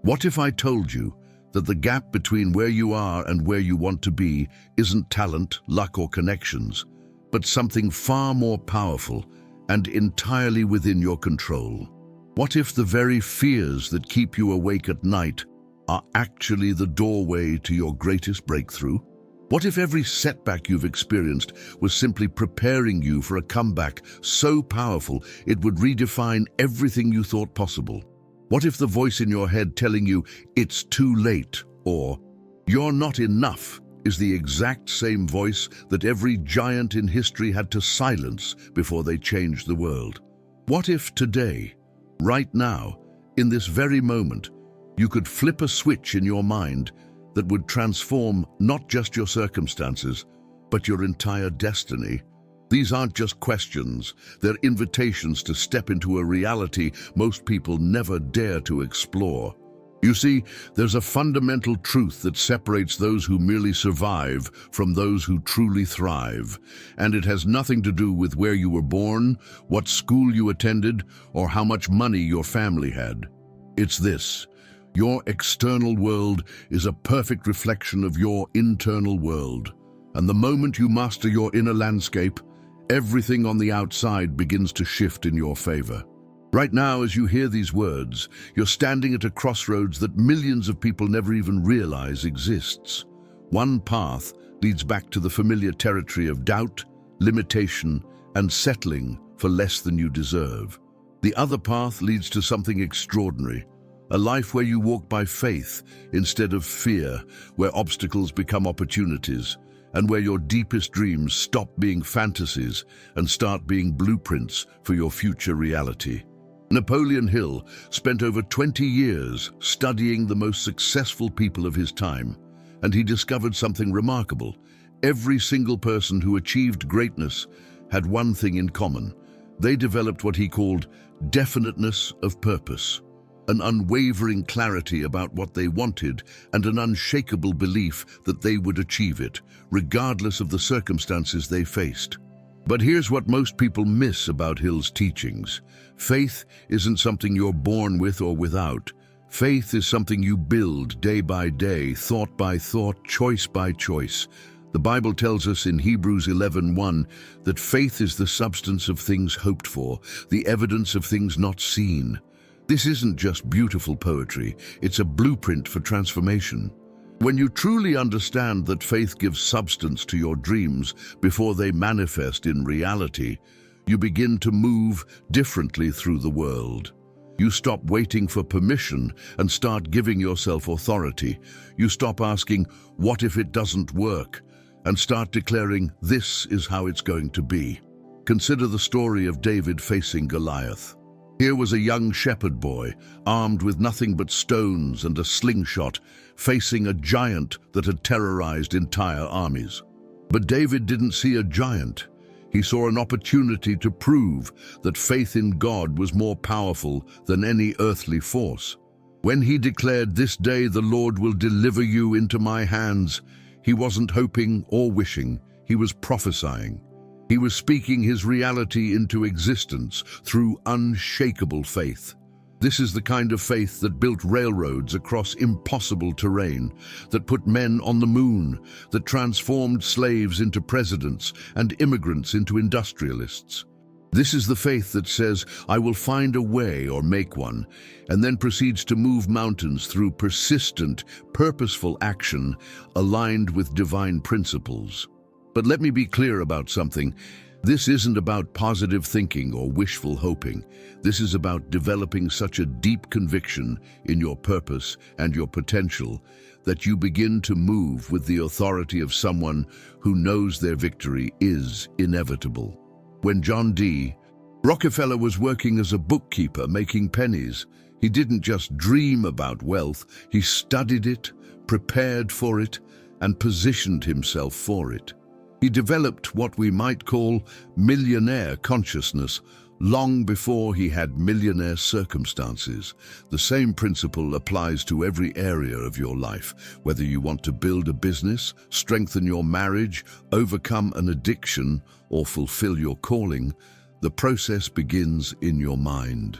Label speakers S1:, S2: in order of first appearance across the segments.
S1: What if I told you that the gap between where you are and where you want to be isn't talent, luck, or connections, but something far more powerful and entirely within your control? What if the very fears that keep you awake at night are actually the doorway to your greatest breakthrough? What if every setback you've experienced was simply preparing you for a comeback so powerful it would redefine everything you thought possible? What if the voice in your head telling you it's too late or you're not enough is the exact same voice that every giant in history had to silence before they changed the world? What if today, right now, in this very moment, you could flip a switch in your mind that would transform not just your circumstances, but your entire destiny? These aren't just questions, they're invitations to step into a reality most people never dare to explore. You see, there's a fundamental truth that separates those who merely survive from those who truly thrive, and it has nothing to do with where you were born, what school you attended, or how much money your family had. It's this: your external world is a perfect reflection of your internal world, and the moment you master your inner landscape, everything on the outside begins to shift in your favor. Right now, as you hear these words, you're standing at a crossroads that millions of people never even realize exists. One path leads back to the familiar territory of doubt, limitation, and settling for less than you deserve. The other path leads to something extraordinary, a life where you walk by faith instead of fear, where obstacles become opportunities, and where your deepest dreams stop being fantasies and start being blueprints for your future reality. Napoleon Hill spent over 20 years studying the most successful people of his time, and he discovered something remarkable. Every single person who achieved greatness had one thing in common. They developed what he called definiteness of purpose, an unwavering clarity about what they wanted, and an unshakable belief that they would achieve it, regardless of the circumstances they faced. But here's what most people miss about Hill's teachings. Faith isn't something you're born with or without. Faith is something you build day by day, thought by thought, choice by choice. The Bible tells us in Hebrews 11:1 that faith is the substance of things hoped for, the evidence of things not seen. This isn't just beautiful poetry, it's a blueprint for transformation. When you truly understand that faith gives substance to your dreams before they manifest in reality, you begin to move differently through the world. You stop waiting for permission and start giving yourself authority. You stop asking, "What if it doesn't work?" and start declaring, "This is how it's going to be." Consider the story of David facing Goliath. Here was a young shepherd boy, armed with nothing but stones and a slingshot, facing a giant that had terrorized entire armies. But David didn't see a giant. He saw an opportunity to prove that faith in God was more powerful than any earthly force. When he declared, "This day the Lord will deliver you into my hands," he wasn't hoping or wishing, he was prophesying. He was speaking his reality into existence through unshakable faith. This is the kind of faith that built railroads across impossible terrain, that put men on the moon, that transformed slaves into presidents and immigrants into industrialists. This is the faith that says, "I will find a way or make one," and then proceeds to move mountains through persistent, purposeful action aligned with divine principles. But let me be clear about something. This isn't about positive thinking or wishful hoping. This is about developing such a deep conviction in your purpose and your potential that you begin to move with the authority of someone who knows their victory is inevitable. When John D. Rockefeller was working as a bookkeeper making pennies, he didn't just dream about wealth, he studied it, prepared for it, and positioned himself for it. He developed what we might call millionaire consciousness long before he had millionaire circumstances. The same principle applies to every area of your life. Whether you want to build a business, strengthen your marriage, overcome an addiction, or fulfill your calling, the process begins in your mind.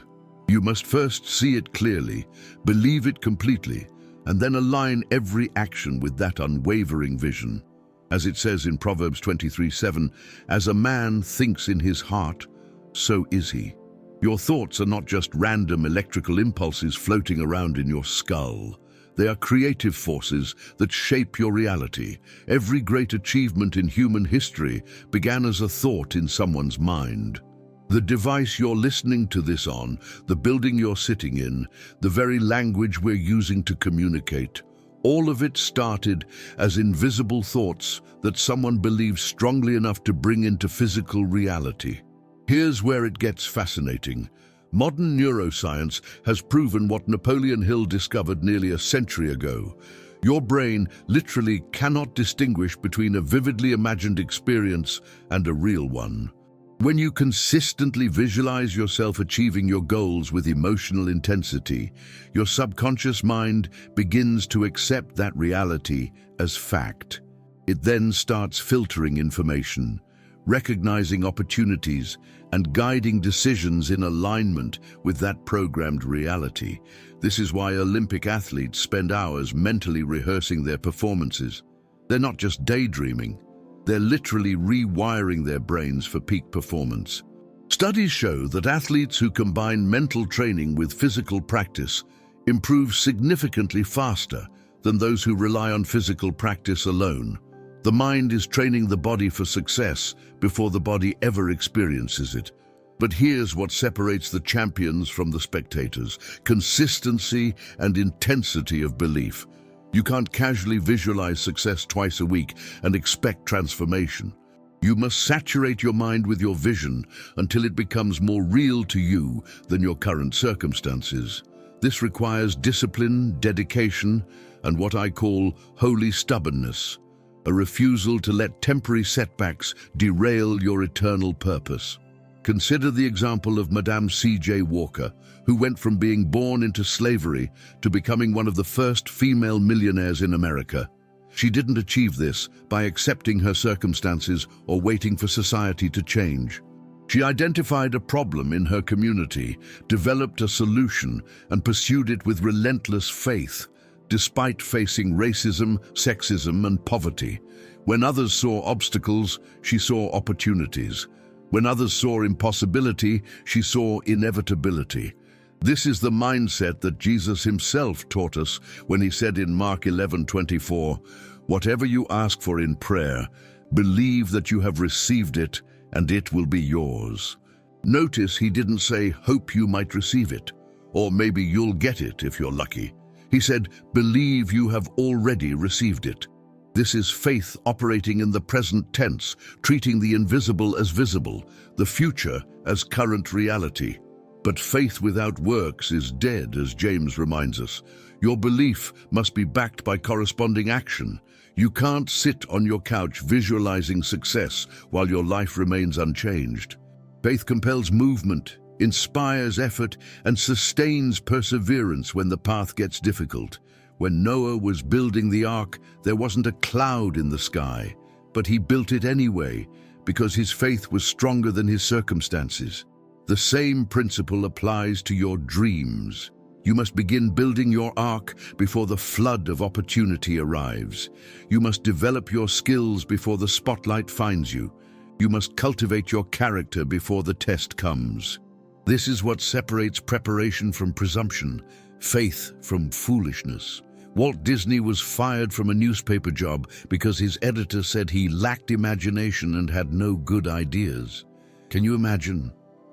S1: You must first see it clearly, believe it completely, and then align every action with that unwavering vision. As it says in Proverbs 23:7, "As a man thinks in his heart, so is he." Your thoughts are not just random electrical impulses floating around in your skull. They are creative forces that shape your reality. Every great achievement in human history began as a thought in someone's mind. The device you're listening to this on, the building you're sitting in, the very language we're using to communicate, all of it started as invisible thoughts that someone believed strongly enough to bring into physical reality. Here's where it gets fascinating. Modern neuroscience has proven what Napoleon Hill discovered nearly a century ago. Your brain literally cannot distinguish between a vividly imagined experience and a real one. When you consistently visualize yourself achieving your goals with emotional intensity, your subconscious mind begins to accept that reality as fact. It then starts filtering information, recognizing opportunities, and guiding decisions in alignment with that programmed reality. This is why Olympic athletes spend hours mentally rehearsing their performances. They're not just daydreaming. They're literally rewiring their brains for peak performance. Studies show that athletes who combine mental training with physical practice improve significantly faster than those who rely on physical practice alone. The mind is training the body for success before the body ever experiences it. But here's what separates the champions from the spectators: consistency and intensity of belief. You can't casually visualize success twice a week and expect transformation. You must saturate your mind with your vision until it becomes more real to you than your current circumstances. This requires discipline, dedication, and what I call holy stubbornness, a refusal to let temporary setbacks derail your eternal purpose. Consider the example of Madame C.J. Walker, who went from being born into slavery to becoming one of the first female millionaires in America. She didn't achieve this by accepting her circumstances or waiting for society to change. She identified a problem in her community, developed a solution, and pursued it with relentless faith, despite facing racism, sexism, and poverty. When others saw obstacles, she saw opportunities. When others saw impossibility, she saw inevitability. This is the mindset that Jesus himself taught us when he said in Mark 11:24, "Whatever you ask for in prayer, believe that you have received it, and it will be yours." Notice he didn't say, "Hope you might receive it," or "Maybe you'll get it if you're lucky." He said, "Believe you have already received it." This is faith operating in the present tense, treating the invisible as visible, the future as current reality. But faith without works is dead, as James reminds us. Your belief must be backed by corresponding action. You can't sit on your couch visualizing success while your life remains unchanged. Faith compels movement, inspires effort, and sustains perseverance when the path gets difficult. When Noah was building the ark, there wasn't a cloud in the sky, but he built it anyway because his faith was stronger than his circumstances. The same principle applies to your dreams. You must begin building your ark before the flood of opportunity arrives. You must develop your skills before the spotlight finds you. You must cultivate your character before the test comes. This is what separates preparation from presumption, faith from foolishness. Walt Disney was fired from a newspaper job because his editor said he lacked imagination and had no good ideas. Can you imagine?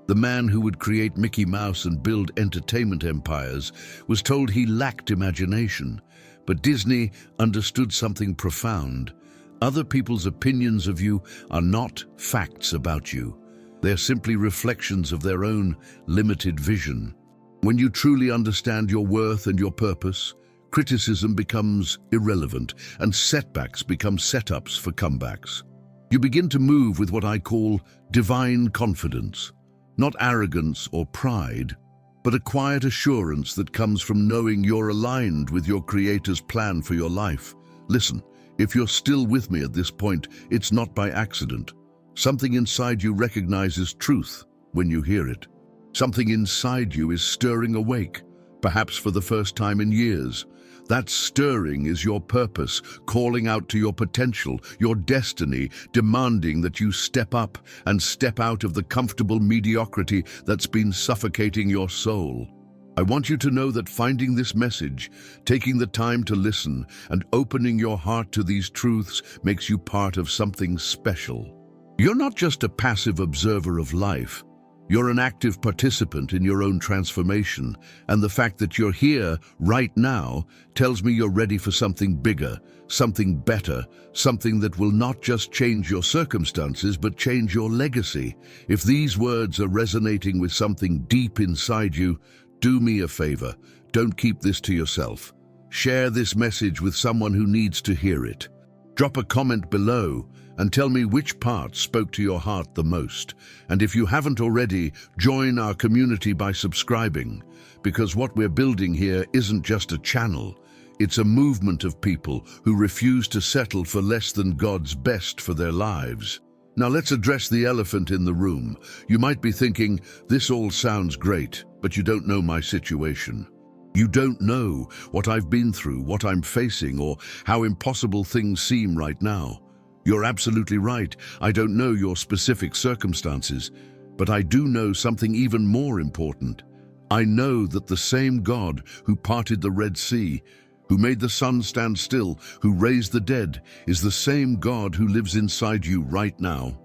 S1: The man who would create Mickey Mouse and build entertainment empires was told he lacked imagination. But Disney understood something profound. Other people's opinions of you are not facts about you. They're simply reflections of their own limited vision. When you truly understand your worth and your purpose, criticism becomes irrelevant and setbacks become setups for comebacks. You begin to move with what I call divine confidence. Not arrogance or pride, but a quiet assurance that comes from knowing you're aligned with your Creator's plan for your life. Listen, if you're still with me at this point, it's not by accident. Something inside you recognizes truth when you hear it. Something inside you is stirring awake, perhaps for the first time in years. That stirring is your purpose, calling out to your potential, your destiny, demanding that you step up and step out of the comfortable mediocrity that's been suffocating your soul. I want you to know that finding this message, taking the time to listen, and opening your heart to these truths makes you part of something special. You're not just a passive observer of life. You're an active participant in your own transformation, and the fact that you're here right now tells me you're ready for something bigger, something better, something that will not just change your circumstances but change your legacy. If these words are resonating with something deep inside you, do me a favor, don't keep this to yourself. Share this message with someone who needs to hear it. Drop a comment below and tell me which part spoke to your heart the most. And if you haven't already, join our community by subscribing, because what we're building here isn't just a channel, it's a movement of people who refuse to settle for less than God's best for their lives. Now let's address the elephant in the room. You might be thinking, this all sounds great, but you don't know my situation. You don't know what I've been through, what I'm facing, or how impossible things seem right now. You're absolutely right. I don't know your specific circumstances, but I do know something even more important. I know that the same God who parted the Red Sea, who made the sun stand still, who raised the dead, is the same God who lives inside you right now.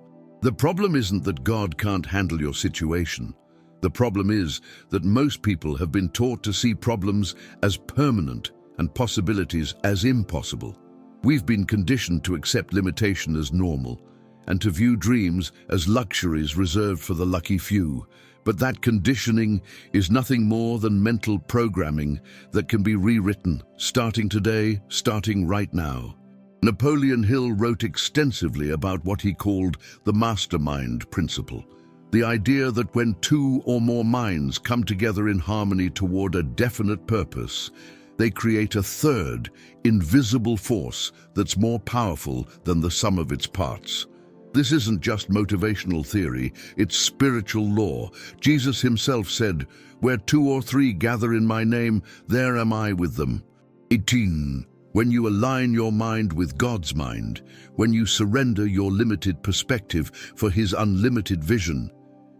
S1: The problem isn't that God can't handle your situation. The problem is that most people have been taught to see problems as permanent and possibilities as impossible. We've been conditioned to accept limitation as normal and to view dreams as luxuries reserved for the lucky few. But that conditioning is nothing more than mental programming that can be rewritten, starting today, starting right now. Napoleon Hill wrote extensively about what he called the mastermind principle, the idea that when two or more minds come together in harmony toward a definite purpose, they create a third, invisible force that's more powerful than the sum of its parts. This isn't just motivational theory, it's spiritual law. Jesus himself said, "Where two or three gather in my name, there am I with them." 18. When you align your mind with God's mind, when you surrender your limited perspective for His unlimited vision,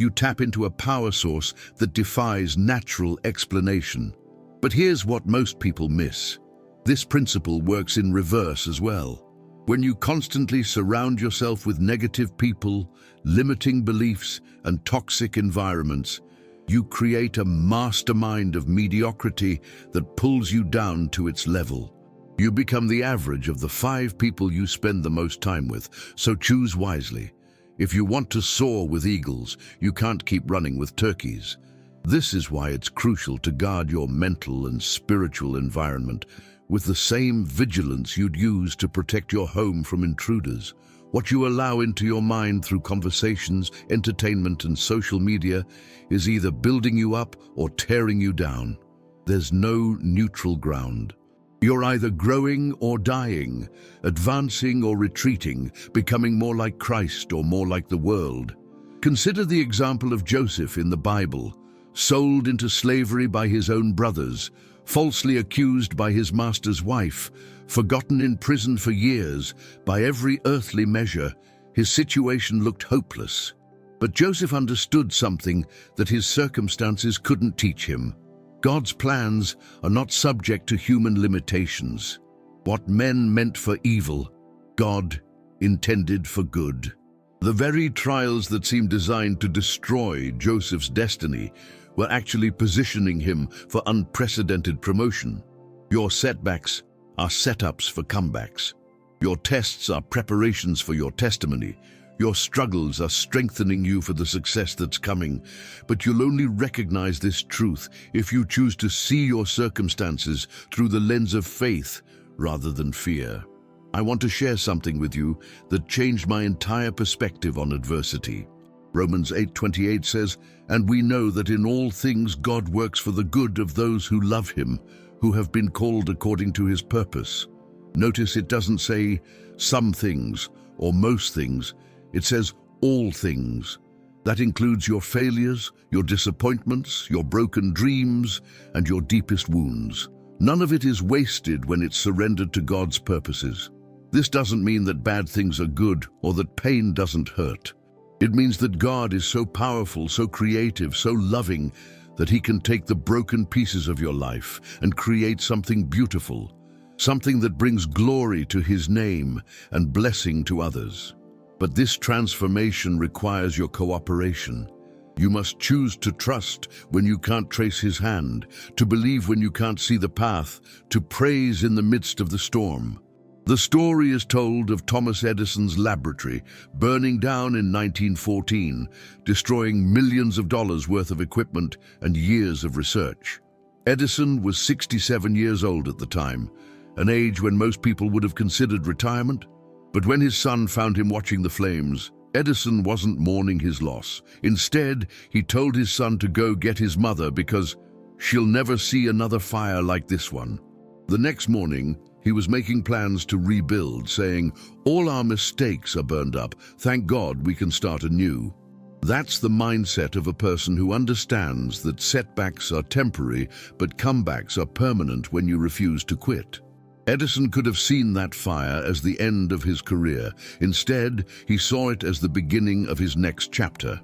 S1: you tap into a power source that defies natural explanation. But here's what most people miss. This principle works in reverse as well. When you constantly surround yourself with negative people, limiting beliefs, and toxic environments, you create a mastermind of mediocrity that pulls you down to its level. You become the average of the 5 people you spend the most time with, so choose wisely. If you want to soar with eagles, you can't keep running with turkeys. This is why it's crucial to guard your mental and spiritual environment with the same vigilance you'd use to protect your home from intruders. What you allow into your mind through conversations, entertainment, and social media is either building you up or tearing you down. There's no neutral ground. You're either growing or dying, advancing or retreating, becoming more like Christ or more like the world. Consider the example of Joseph in the Bible. Sold into slavery by his own brothers, falsely accused by his master's wife, forgotten in prison for years, by every earthly measure, his situation looked hopeless. But Joseph understood something that his circumstances couldn't teach him. God's plans are not subject to human limitations. What men meant for evil, God intended for good. The very trials that seemed designed to destroy Joseph's destiny were actually positioning him for unprecedented promotion. Your setbacks are setups for comebacks. Your tests are preparations for your testimony. Your struggles are strengthening you for the success that's coming. But you'll only recognize this truth if you choose to see your circumstances through the lens of faith rather than fear. I want to share something with you that changed my entire perspective on adversity. Romans 8:28 says, "And we know that in all things God works for the good of those who love Him, who have been called according to His purpose." Notice it doesn't say some things or most things. It says all things. That includes your failures, your disappointments, your broken dreams, and your deepest wounds. None of it is wasted when it's surrendered to God's purposes. This doesn't mean that bad things are good or that pain doesn't hurt. It means that God is so powerful, so creative, so loving, that He can take the broken pieces of your life and create something beautiful, something that brings glory to His name and blessing to others. But this transformation requires your cooperation. You must choose to trust when you can't trace His hand, to believe when you can't see the path, to praise in the midst of the storm. The story is told of Thomas Edison's laboratory burning down in 1914, destroying millions of dollars worth of equipment and years of research. Edison was 67 years old at the time, an age when most people would have considered retirement. But when his son found him watching the flames, Edison wasn't mourning his loss. Instead, he told his son to go get his mother because she'll never see another fire like this one. The next morning, he was making plans to rebuild, saying, "All our mistakes are burned up. Thank God we can start anew." That's the mindset of a person who understands that setbacks are temporary, but comebacks are permanent when you refuse to quit. Edison could have seen that fire as the end of his career. Instead, he saw it as the beginning of his next chapter.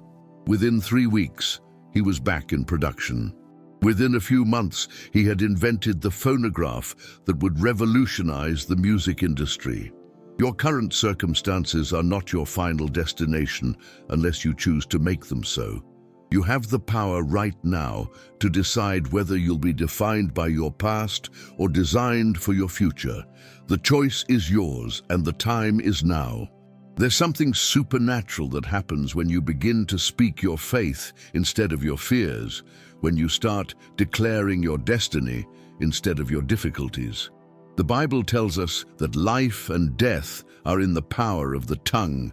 S1: Within 3 weeks, he was back in production. Within a few months, he had invented the phonograph that would revolutionize the music industry. Your current circumstances are not your final destination unless you choose to make them so. You have the power right now to decide whether you'll be defined by your past or designed for your future. The choice is yours, and the time is now. There's something supernatural that happens when you begin to speak your faith instead of your fears, when you start declaring your destiny instead of your difficulties. The Bible tells us that life and death are in the power of the tongue.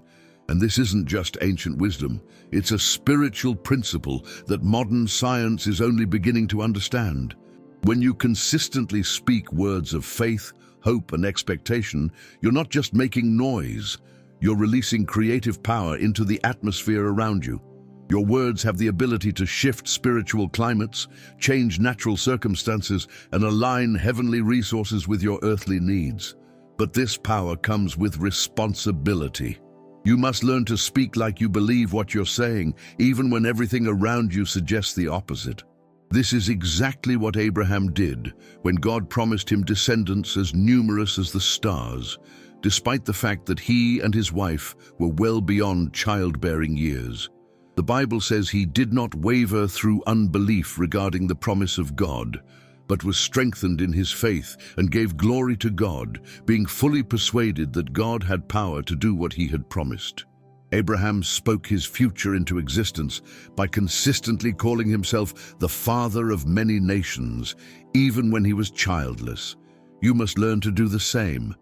S1: And this isn't just ancient wisdom, it's a spiritual principle that modern science is only beginning to understand. When you consistently speak words of faith, hope, and expectation, you're not just making noise, you're releasing creative power into the atmosphere around you. Your words have the ability to shift spiritual climates, change natural circumstances, and align heavenly resources with your earthly needs. But this power comes with responsibility. You must learn to speak like you believe what you're saying, even when everything around you suggests the opposite. This is exactly what Abraham did when God promised him descendants as numerous as the stars, despite the fact that he and his wife were well beyond childbearing years. The Bible says he did not waver through unbelief regarding the promise of God, but was strengthened in his faith and gave glory to God, being fully persuaded that God had power to do what he had promised. Abraham spoke his future into existence by consistently calling himself the father of many nations, even when he was childless. You must learn to do the same.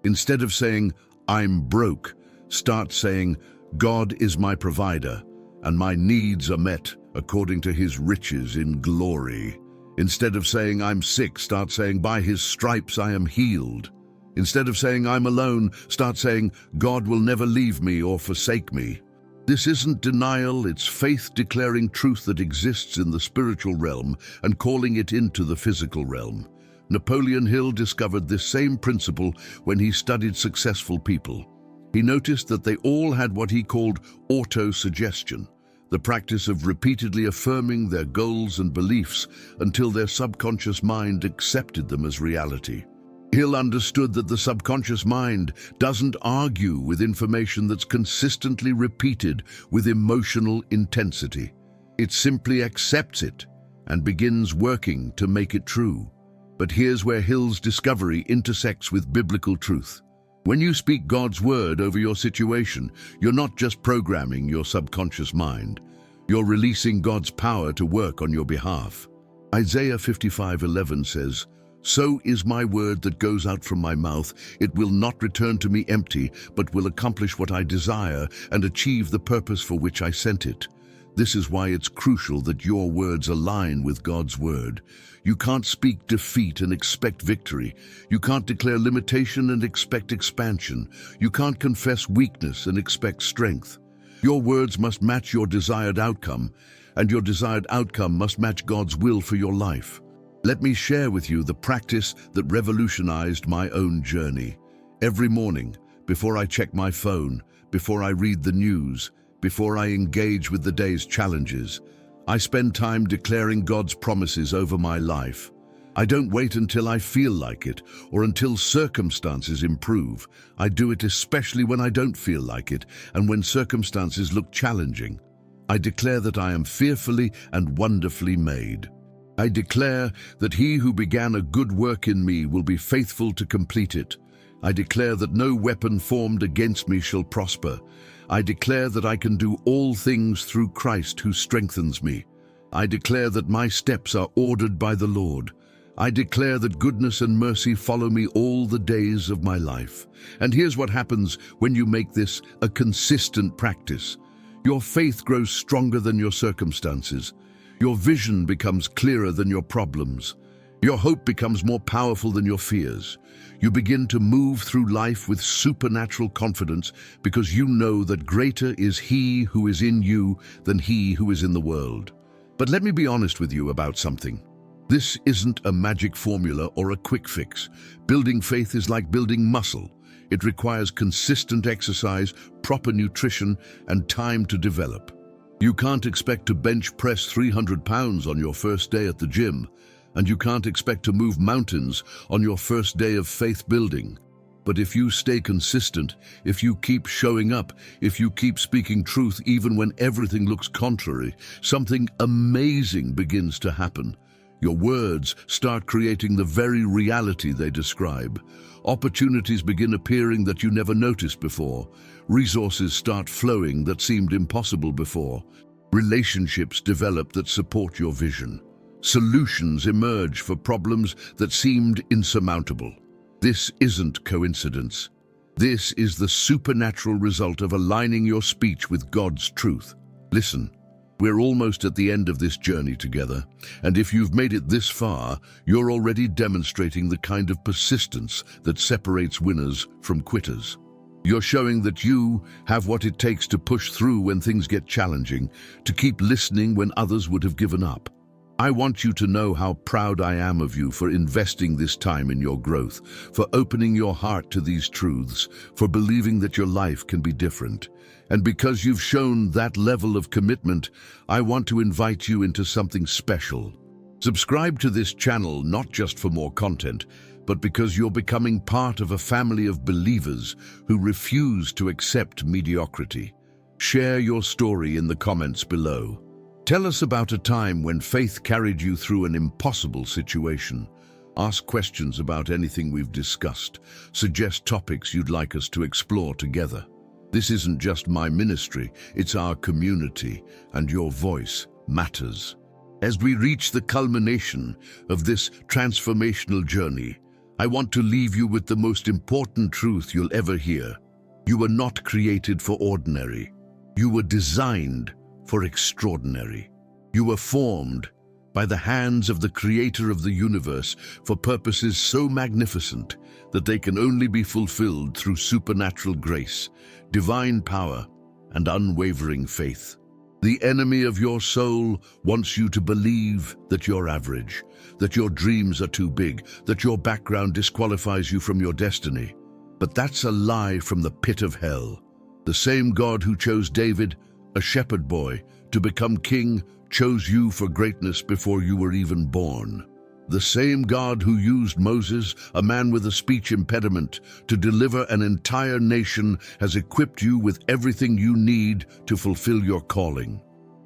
S1: Instead of saying, "I'm broke," start saying, "God is my provider, and my needs are met according to his riches in glory." Instead of saying, "I'm sick," start saying, "By his stripes I am healed." Instead of saying, "I'm alone," start saying, "God will never leave me or forsake me." This isn't denial, it's faith declaring truth that exists in the spiritual realm and calling it into the physical realm. Napoleon Hill discovered this same principle when he studied successful people. He noticed that they all had what he called auto-suggestion, the practice of repeatedly affirming their goals and beliefs until their subconscious mind accepted them as reality. Hill understood that the subconscious mind doesn't argue with information that's consistently repeated with emotional intensity. It simply accepts it and begins working to make it true. But here's where Hill's discovery intersects with biblical truth. When you speak God's word over your situation, you're not just programming your subconscious mind. You're releasing God's power to work on your behalf. Isaiah 55:11 says, "So is my word that goes out from my mouth. It will not return to me empty, but will accomplish what I desire and achieve the purpose for which I sent it." This is why it's crucial that your words align with God's word. You can't speak defeat and expect victory. You can't declare limitation and expect expansion. You can't confess weakness and expect strength. Your words must match your desired outcome, and your desired outcome must match God's will for your life. Let me share with you the practice that revolutionized my own journey. Every morning, before I check my phone, before I read the news, before I engage with the day's challenges, I spend time declaring God's promises over my life. I don't wait until I feel like it or until circumstances improve. I do it especially when I don't feel like it and when circumstances look challenging. I declare that I am fearfully and wonderfully made. I declare that he who began a good work in me will be faithful to complete it. I declare that no weapon formed against me shall prosper. I declare that I can do all things through Christ who strengthens me. I declare that my steps are ordered by the Lord. I declare that goodness and mercy follow me all the days of my life. And here's what happens when you make this a consistent practice. Your faith grows stronger than your circumstances. Your vision becomes clearer than your problems. Your hope becomes more powerful than your fears. You begin to move through life with supernatural confidence because you know that greater is He who is in you than he who is in the world. But let me be honest with you about something. This isn't a magic formula or a quick fix. Building faith is like building muscle. It requires consistent exercise, proper nutrition, and time to develop. You can't expect to bench press 300 pounds on your first day at the gym, and you can't expect to move mountains on your first day of faith building. But if you stay consistent, if you keep showing up, if you keep speaking truth even when everything looks contrary, something amazing begins to happen. Your words start creating the very reality they describe. Opportunities begin appearing that you never noticed before. Resources start flowing that seemed impossible before. Relationships develop that support your vision. Solutions emerge for problems that seemed insurmountable. This isn't coincidence. This is the supernatural result of aligning your speech with God's truth. Listen. We're almost at the end of this journey together, and if you've made it this far, you're already demonstrating the kind of persistence that separates winners from quitters. You're showing that you have what it takes to push through when things get challenging, to keep listening when others would have given up. I want you to know how proud I am of you for investing this time in your growth, for opening your heart to these truths, for believing that your life can be different. And because you've shown that level of commitment, I want to invite you into something special. Subscribe to this channel not just for more content, but because you're becoming part of a family of believers who refuse to accept mediocrity. Share your story in the comments below. Tell us about a time when faith carried you through an impossible situation. Ask questions about anything we've discussed. Suggest topics you'd like us to explore together. This isn't just my ministry, it's our community, and your voice matters. As we reach the culmination of this transformational journey, I want to leave you with the most important truth you'll ever hear. You were not created for ordinary. You were designed for extraordinary. You were formed by the hands of the Creator of the universe for purposes so magnificent that they can only be fulfilled through supernatural grace, divine power, and unwavering faith. The enemy of your soul wants you to believe that you're average, that your dreams are too big, that your background disqualifies you from your destiny. But that's a lie from the pit of hell. The same God who chose David, a shepherd boy, to become king, chose you for greatness before you were even born. The same God who used Moses, a man with a speech impediment, to deliver an entire nation has equipped you with everything you need to fulfill your calling.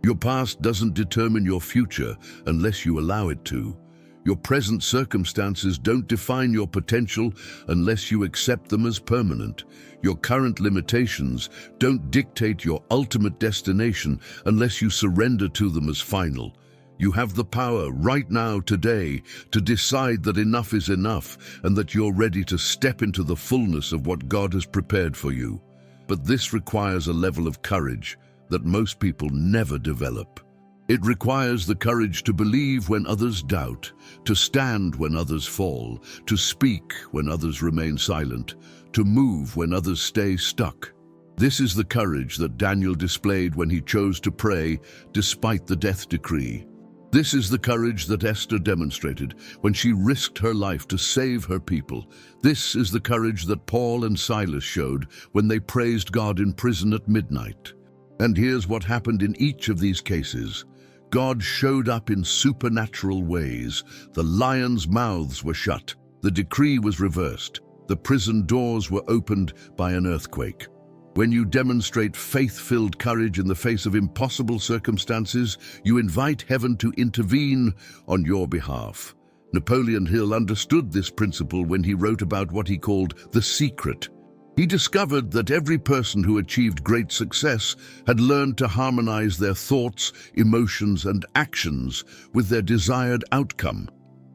S1: Your past doesn't determine your future unless you allow it to. Your present circumstances don't define your potential unless you accept them as permanent. Your current limitations don't dictate your ultimate destination unless you surrender to them as final. You have the power right now, today, to decide that enough is enough and that you're ready to step into the fullness of what God has prepared for you. But this requires a level of courage that most people never develop. It requires the courage to believe when others doubt, to stand when others fall, to speak when others remain silent, to move when others stay stuck. This is the courage that Daniel displayed when he chose to pray despite the death decree. This is the courage that Esther demonstrated when she risked her life to save her people. This is the courage that Paul and Silas showed when they praised God in prison at midnight. And here's what happened in each of these cases. God showed up in supernatural ways. The lions' mouths were shut. The decree was reversed. The prison doors were opened by an earthquake. When you demonstrate faith-filled courage in the face of impossible circumstances, you invite heaven to intervene on your behalf. Napoleon Hill understood this principle when he wrote about what he called the secret. He discovered that every person who achieved great success had learned to harmonize their thoughts, emotions, and actions with their desired outcome.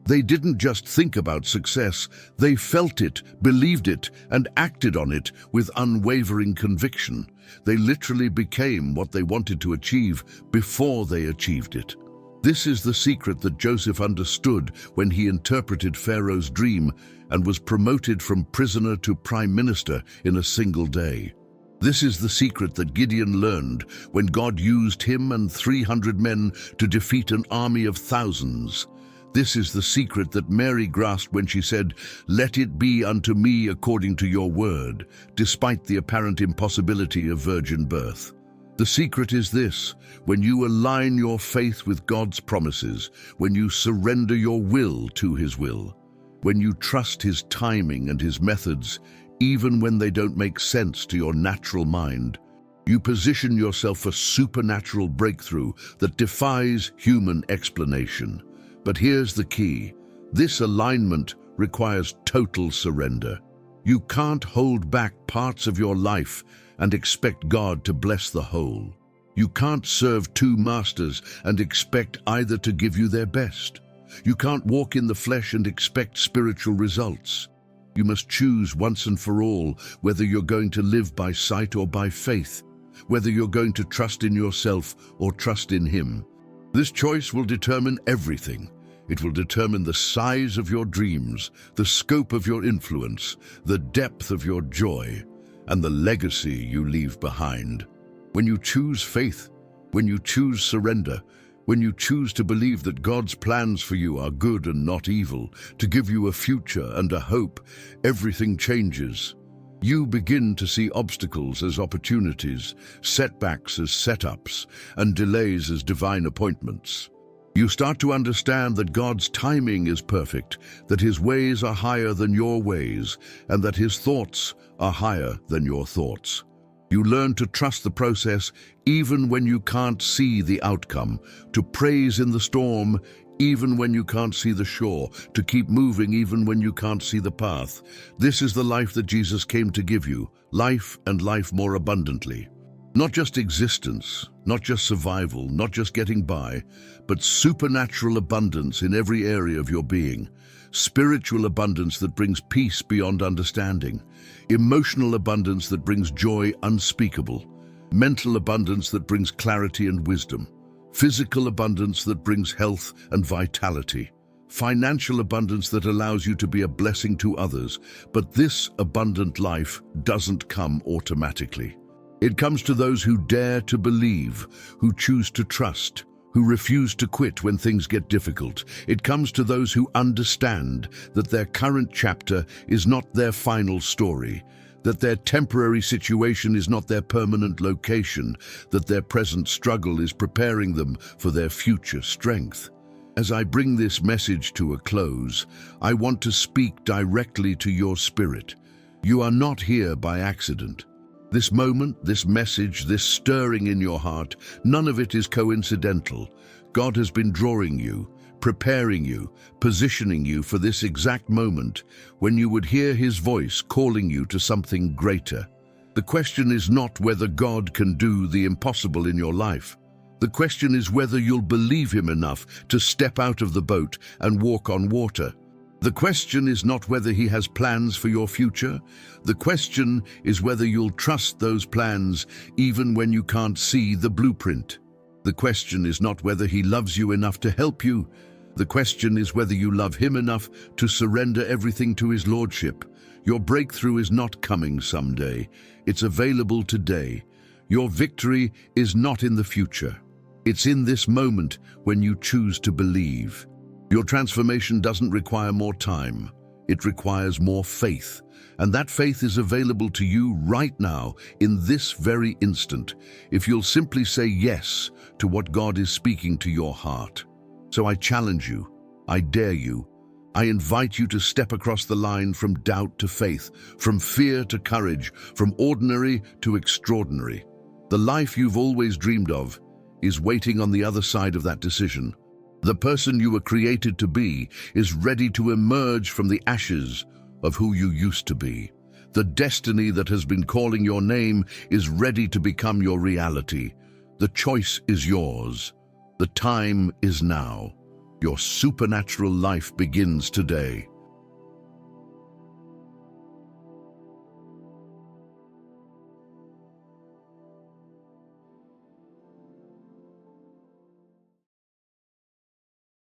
S1: They didn't just think about success, they felt it, believed it, and acted on it with unwavering conviction. They literally became what they wanted to achieve before they achieved it. This is the secret that Joseph understood when he interpreted Pharaoh's dream and was promoted from prisoner to prime minister in a single day. This is the secret that Gideon learned when God used him and 300 men to defeat an army of thousands. This is the secret that Mary grasped when she said, "Let it be unto me according to your word," despite the apparent impossibility of virgin birth. The secret is this: when you align your faith with God's promises, when you surrender your will to His will, when you trust His timing and His methods, even when they don't make sense to your natural mind, you position yourself for supernatural breakthrough that defies human explanation. But here's the key. This alignment requires total surrender. You can't hold back parts of your life and expect God to bless the whole. You can't serve two masters and expect either to give you their best. You can't walk in the flesh and expect spiritual results. You must choose once and for all whether you're going to live by sight or by faith, whether you're going to trust in yourself or trust in Him. This choice will determine everything. It will determine the size of your dreams, the scope of your influence, the depth of your joy, and the legacy you leave behind. When you choose faith, when you choose surrender, when you choose to believe that God's plans for you are good and not evil, to give you a future and a hope, everything changes. You begin to see obstacles as opportunities, setbacks as setups, and delays as divine appointments. You start to understand that God's timing is perfect, that His ways are higher than your ways, and that His thoughts are higher than your thoughts. You learn to trust the process even when you can't see the outcome, to praise in the storm even when you can't see the shore, to keep moving even when you can't see the path. This is the life that Jesus came to give you, life and life more abundantly. Not just existence, not just survival, not just getting by, but supernatural abundance in every area of your being. Spiritual abundance that brings peace beyond understanding. Emotional abundance that brings joy unspeakable. Mental abundance that brings clarity and wisdom. Physical abundance that brings health and vitality. Financial abundance that allows you to be a blessing to others. But this abundant life doesn't come automatically. It comes to those who dare to believe, who choose to trust, who refuse to quit when things get difficult. It comes to those who understand that their current chapter is not their final story, that their temporary situation is not their permanent location, that their present struggle is preparing them for their future strength. As I bring this message to a close, I want to speak directly to your spirit. You are not here by accident. This moment, this message, this stirring in your heart, none of it is coincidental. God has been drawing you, preparing you, positioning you for this exact moment when you would hear His voice calling you to something greater. The question is not whether God can do the impossible in your life. The question is whether you'll believe Him enough to step out of the boat and walk on water. The question is not whether He has plans for your future. The question is whether you'll trust those plans even when you can't see the blueprint. The question is not whether He loves you enough to help you. The question is whether you love Him enough to surrender everything to His lordship. Your breakthrough is not coming someday. It's available today. Your victory is not in the future. It's in this moment when you choose to believe. Your transformation doesn't require more time. It requires more faith. And that faith is available to you right now, in this very instant, if you'll simply say yes to what God is speaking to your heart. So I challenge you, I dare you, I invite you to step across the line from doubt to faith, from fear to courage, from ordinary to extraordinary. The life you've always dreamed of is waiting on the other side of that decision. The person you were created to be is ready to emerge from the ashes of who you used to be. The destiny that has been calling your name is ready to become your reality. The choice is yours. The time is now. Your supernatural life begins today.